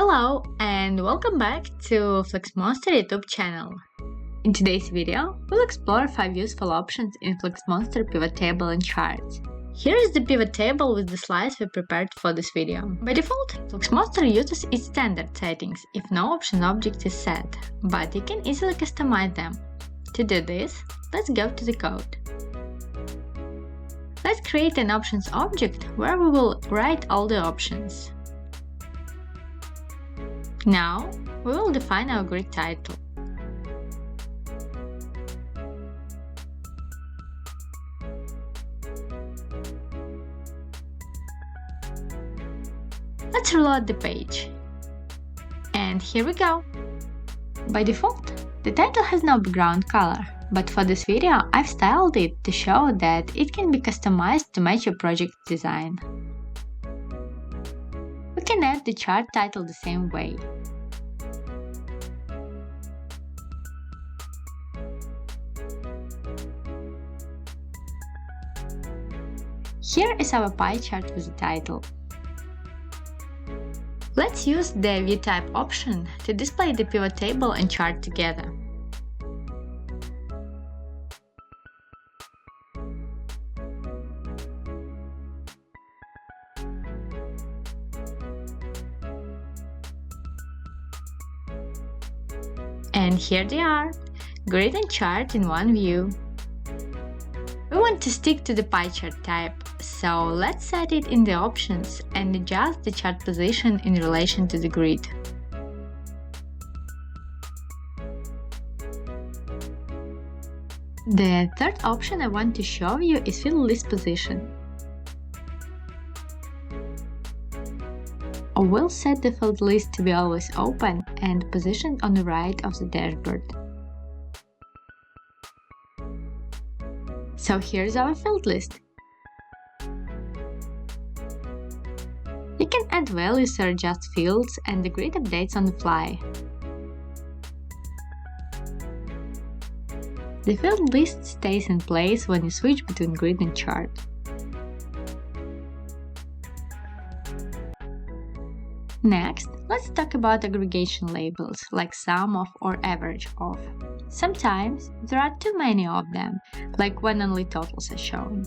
Hello and welcome back to Flexmonster YouTube channel. In today's video, we'll explore 5 useful options in Flexmonster Pivot Table and Charts. Here is the pivot table with the slides we prepared for this video. By default, Flexmonster uses its standard settings if no option object is set, but you can easily customize them. To do this, let's go to the code. Let's create an options object where we will write all the options. Now, we will define our grid title. Let's reload the page. And here we go! By default, the title has no background color, but for this video, I've styled it to show that it can be customized to match your project design. We can add the chart title the same way. Here is our pie chart with the title. Let's use the viewType option to display the pivot table and chart together. And here they are, grid and chart in one view. We want to stick to the pie chart type, so let's set it in the options and adjust the chart position in relation to the grid. The third option I want to show you is fieldListPosition. We'll set the field list to be always open and positioned on the right of the dashboard. So here's our field list. You can add values or adjust fields, and the grid updates on the fly. The field list stays in place when you switch between grid and chart. Next, let's talk about aggregation labels like sum of or average of. Sometimes there are too many of them, like when only totals are shown.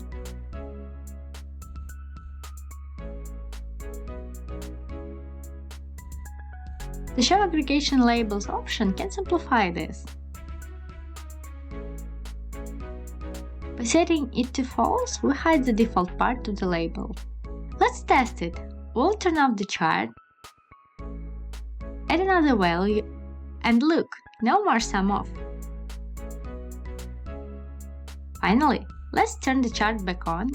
The showAggregationLabels option can simplify this. By setting it to false, we hide the default part of the label. Let's test it. We'll turn off the chart, add another value, and look, no more sum of. Finally, let's turn the chart back on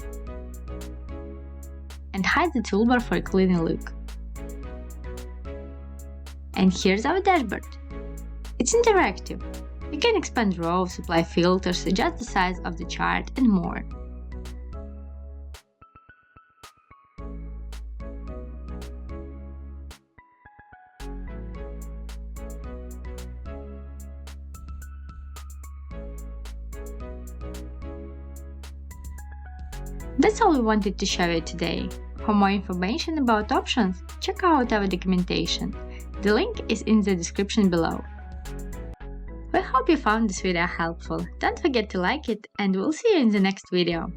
and hide the toolbar for a cleaner look. And here's our dashboard. It's interactive. You can expand rows, apply filters, adjust the size of the chart, and more. That's all we wanted to show you today. For more information about options, check out our documentation. The link is in the description below. We hope you found this video helpful. Don't forget to like it, and we'll see you in the next video.